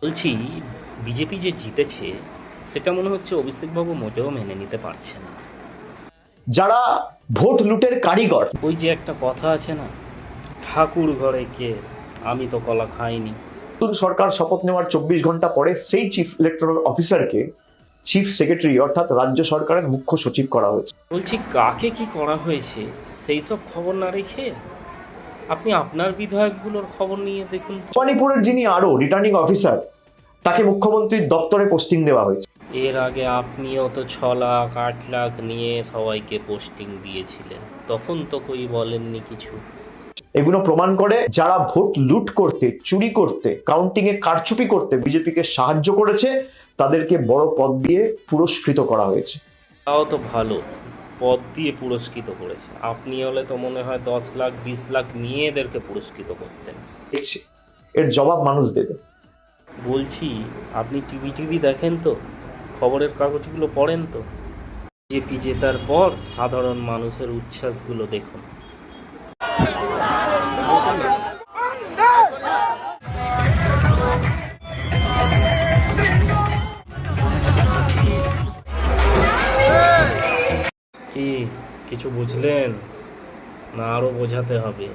বলছি, বিজেপি যে জিতেছে সেটা মনে হচ্ছে অভিষেকবাবু মোটেও মেনে নিতে পারছে না। যারা ভোট লুটের কারিগর, ওই যে একটা কথা আছে না, ঠাকুর ঘরে কে, আমি তো কলা খাইনি। নতুন সরকার শপথ নেওয়ার 24 ঘন্টা পরে সেই চিফ ইলেকটোরাল অফিসারকে চিফ সেক্রেটারি অর্থাৎ রাজ্য সরকারের মুখ্য সচিব করা হয়েছে। বলছি, কাকে কি করা হয়েছে সেই সব খবর না রেখে আপনি আপনার বিধায়কগুলোর খবর নিয়ে দেখুন তো। ভবানীপুরের যিনি আরও রিটার্নিং অফিসার, তাকে মুখ্যমন্ত্রীর দপ্তরে পোস্টিং দেওয়া হয়েছে। এর আগে আপনিও তো 6 লাখ 8 লাখ নিয়ে সবাইকে পোস্টিং দিয়েছিলেন, তখন তো কই বলেননি কিছু। এগুলো প্রমাণ করে যারা ভোট লুট করতে, চুরি করতে, কাউন্টিং এ কারচুপি করতে বিজেপিকে সাহায্য করেছে, তাদেরকে বড় পদ দিয়ে পুরস্কৃত করা হয়েছে। তাও তো ভালো, পদ দিয়ে পুরস্কৃত করেছে। আপনি হলে তো মনে হয় 10 লাখ 20 লাখ নিয়ে এদেরকে পুরস্কৃত করতেন। দেখছে, এর জবাব মানুষ দেবে। বলছি, আপনি টিভি দেখেন তো, খবরের কাগজগুলো পড়েন তো। বিজেপি জেতার পর সাধারণ মানুষের উচ্ছ্বাসগুলো দেখুন। কি কিছু বুঝলেন না আরো বোঝাতে হবে?